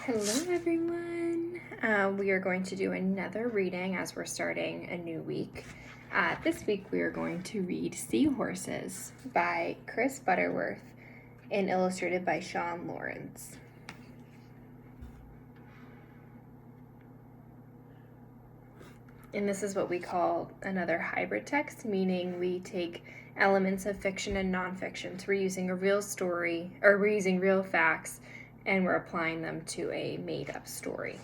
Hello everyone! We are going to do another reading as we're starting a new week. This week we are going to read Seahorses by Chris Butterworth and illustrated by Sean Lawrence. And this is what we call another hybrid text, meaning we take elements of fiction and nonfiction. So we're using a real story, or we're using real facts, and we're applying them to a made-up story.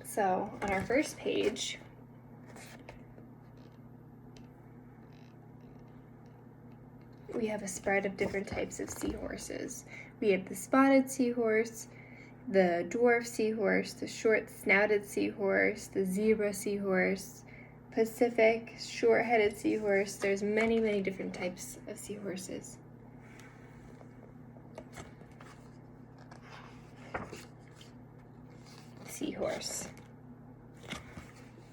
So on our first page, we have a spread of different types of seahorses. We have the spotted seahorse, the dwarf seahorse, the short-snouted seahorse, the zebra seahorse, Pacific short-headed seahorse. There's many, many different types of seahorses. Seahorse.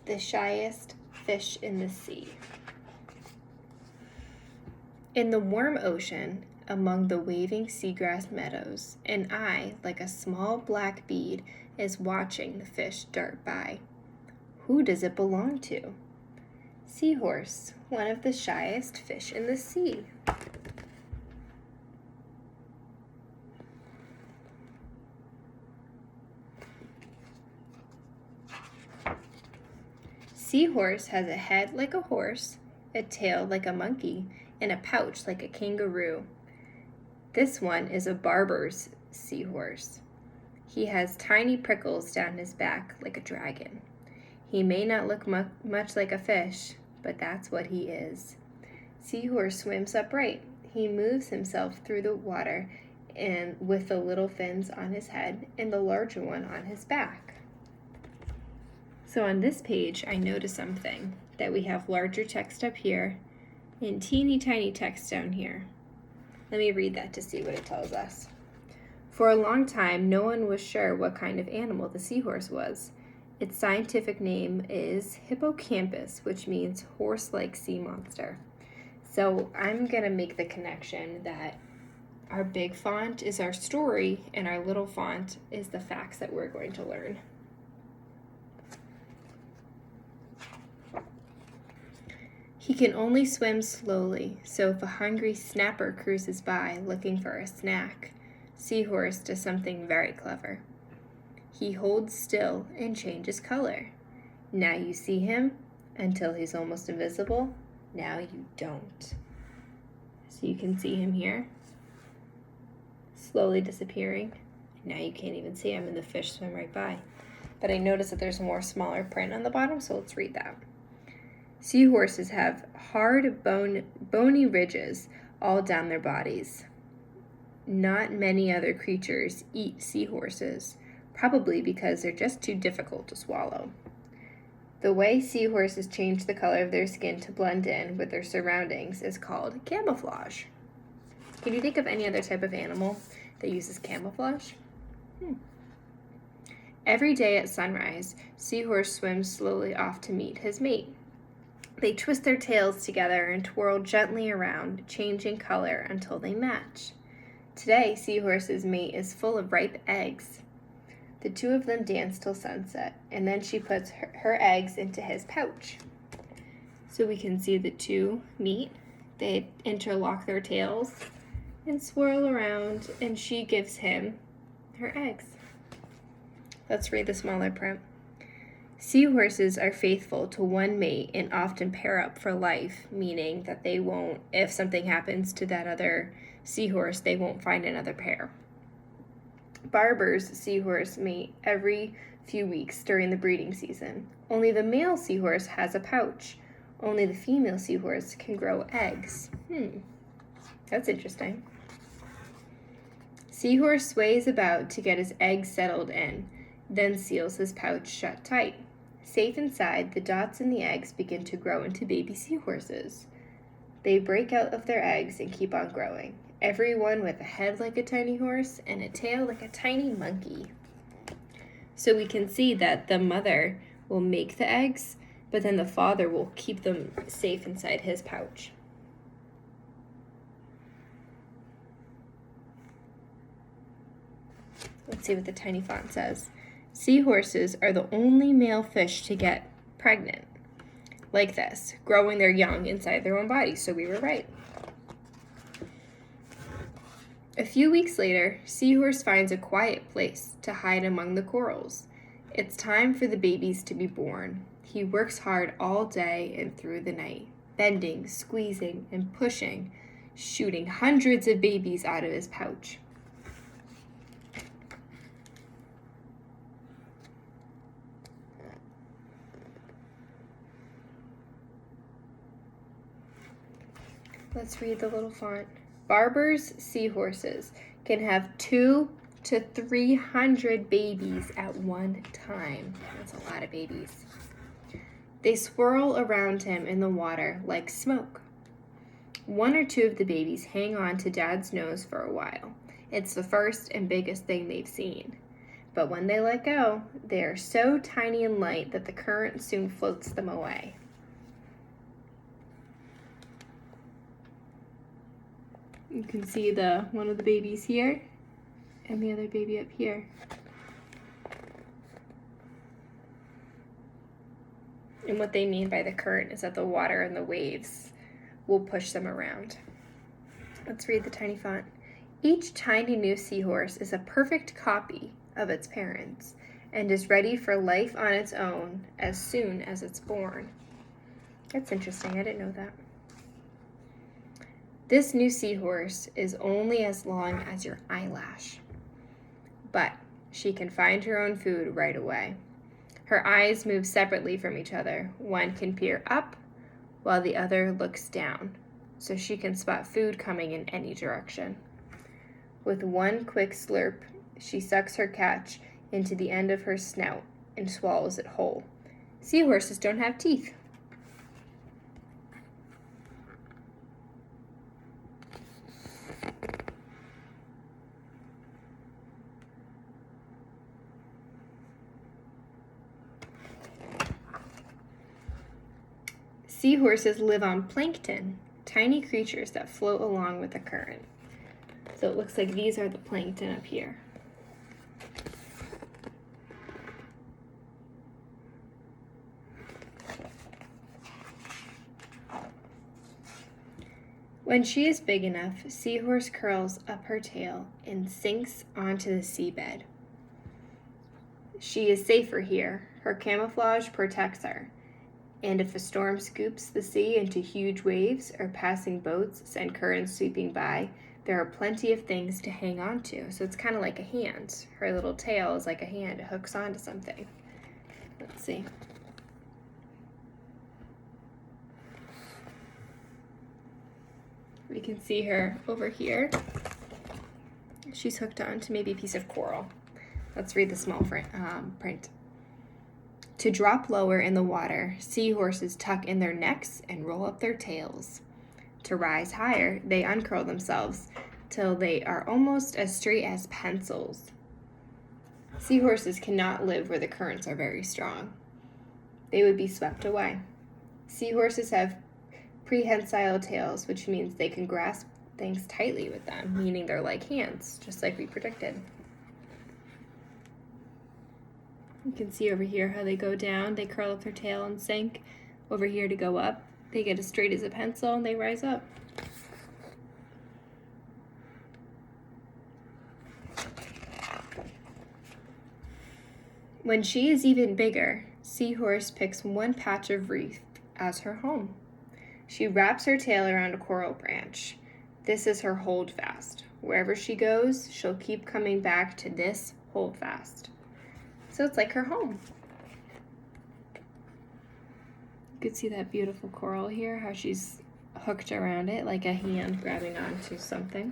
The shyest fish in the sea. In the warm ocean, among the waving seagrass meadows, an eye, like a small black bead, is watching the fish dart by. Who does it belong to? Seahorse, one of the shyest fish in the sea. Seahorse has a head like a horse, a tail like a monkey, and a pouch like a kangaroo. This one is a barber's seahorse. He has tiny prickles down his back like a dragon. He may not look much like a fish, but that's what he is. Seahorse swims upright. He moves himself through the water and with the little fins on his head and the larger one on his back. So on this page, I noticed something, that we have larger text up here and teeny tiny text down here. Let me read that to see what it tells us. For a long time, no one was sure what kind of animal the seahorse was. Its scientific name is hippocampus, which means horse-like sea monster. So I'm going to make the connection that our big font is our story and our little font is the facts that we're going to learn. He can only swim slowly, so if a hungry snapper cruises by looking for a snack, Seahorse does something very clever. He holds still and changes color. Now you see him until he's almost invisible. Now you don't. So you can see him here, slowly disappearing. Now you can't even see him and the fish swim right by. But I noticed that there's more smaller print on the bottom, so let's read that. Seahorses have hard, bony ridges all down their bodies. Not many other creatures eat seahorses, probably because they're just too difficult to swallow. The way seahorses change the color of their skin to blend in with their surroundings is called camouflage. Can you think of any other type of animal that uses camouflage? Every day at sunrise, Seahorse swims slowly off to meet his mate. They twist their tails together and twirl gently around, changing color until they match. Today, Seahorse's mate is full of ripe eggs. The two of them dance till sunset, and then she puts her eggs into his pouch. So we can see the two meet. They interlock their tails and swirl around, and she gives him her eggs. Let's read the smaller print. Seahorses are faithful to one mate and often pair up for life, meaning that they won't, if something happens to that other seahorse, they won't find another pair. Barbers seahorse mate every few weeks during the breeding season. Only the male seahorse has a pouch. Only the female seahorse can grow eggs. That's interesting. Seahorse sways about to get his eggs settled in, then seals his pouch shut tight. Safe inside, the dots in the eggs begin to grow into baby seahorses. They break out of their eggs and keep on growing, every one with a head like a tiny horse and a tail like a tiny monkey. So we can see that the mother will make the eggs, but then the father will keep them safe inside his pouch. Let's see what the tiny font says. Seahorses are the only male fish to get pregnant like this, growing their young inside their own bodies. So we were right. A few weeks later, Seahorse finds a quiet place to hide among the corals. It's time for the babies to be born. He works hard all day and through the night, bending, squeezing, and pushing, shooting hundreds of babies out of his pouch. Let's read the little font. Barber's seahorses can have 200 to 300 babies at one time. That's a lot of babies. They swirl around him in the water like smoke. 1 or 2 of the babies hang on to Dad's nose for a while. It's the first and biggest thing they've seen. But when they let go, they are so tiny and light that the current soon floats them away. You can see one of the babies here and the other baby up here. And what they mean by the current is that the water and the waves will push them around. Let's read the tiny font. Each tiny new seahorse is a perfect copy of its parents and is ready for life on its own as soon as it's born. That's interesting. I didn't know that. This new seahorse is only as long as your eyelash, but she can find her own food right away. Her eyes move separately from each other. One can peer up while the other looks down, so she can spot food coming in any direction. With one quick slurp, she sucks her catch into the end of her snout and swallows it whole. Seahorses don't have teeth. Seahorses live on plankton, tiny creatures that float along with the current. So it looks like these are the plankton up here. When she is big enough, Seahorse curls up her tail and sinks onto the seabed. She is safer here. Her camouflage protects her. And if a storm scoops the sea into huge waves or passing boats send currents sweeping by, there are plenty of things to hang on to. So it's kind of like a hand. Her little tail is like a hand. It hooks onto something. Let's see. We can see her over here. She's hooked onto maybe a piece of coral. Let's read the small print. To drop lower in the water, seahorses tuck in their necks and roll up their tails. To rise higher, they uncurl themselves till they are almost as straight as pencils. Seahorses cannot live where the currents are very strong. They would be swept away. Seahorses have prehensile tails, which means they can grasp things tightly with them, meaning they're like hands, just like we predicted. You can see over here how they go down, they curl up their tail and sink. Over here to go up, they get as straight as a pencil and they rise up. When she is even bigger, Seahorse picks one patch of reef as her home. She wraps her tail around a coral branch. This is her holdfast. Wherever she goes, she'll keep coming back to this holdfast. So it's like her home. You can see that beautiful coral here, how she's hooked around it like a hand grabbing onto something.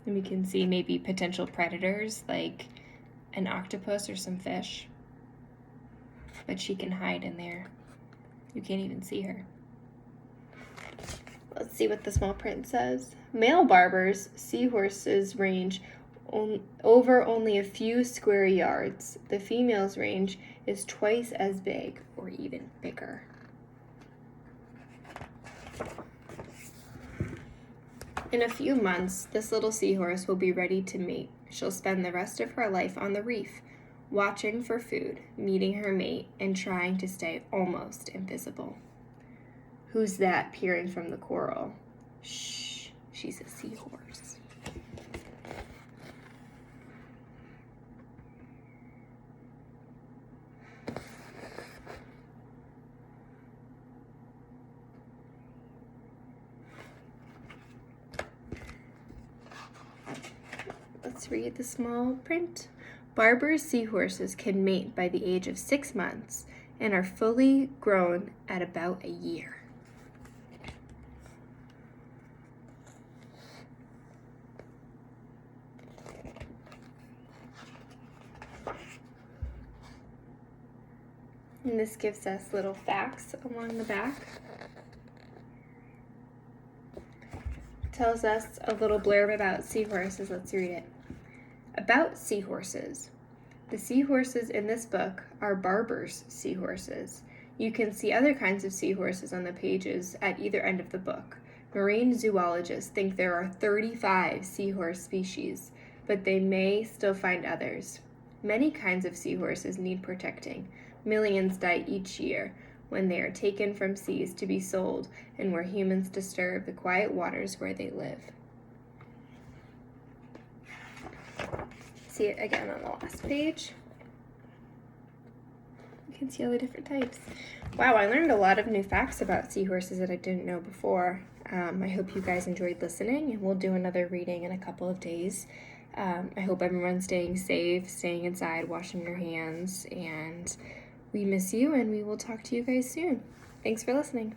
And we can see maybe potential predators like an octopus or some fish. But she can hide in there. You can't even see her. Let's see what the small print says. Male barbers, seahorses range over only a few square yards. The female's range is twice as big or even bigger. In a few months, this little seahorse will be ready to mate. She'll spend the rest of her life on the reef, watching for food, meeting her mate, and trying to stay almost invisible. Who's that peering from the coral? Shh, she's a seahorse. Let's read the small print. Barber's seahorses can mate by the age of 6 months and are fully grown at about a year. And this gives us little facts along the back. It tells us a little blurb about seahorses. Let's read it. About seahorses. The seahorses in this book are Barber's seahorses. You can see other kinds of seahorses on the pages at either end of the book. Marine zoologists think there are 35 seahorse species, but they may still find others. Many kinds of seahorses need protecting. Millions die each year when they are taken from seas to be sold and where humans disturb the quiet waters where they live. See it again on the last page. You can see all the different types. Wow, I learned a lot of new facts about seahorses that I didn't know before. I hope you guys enjoyed listening, and we'll do another reading in a couple of days. I hope everyone's staying safe, staying inside, washing your hands, and we miss you, and we will talk to you guys soon. Thanks for listening.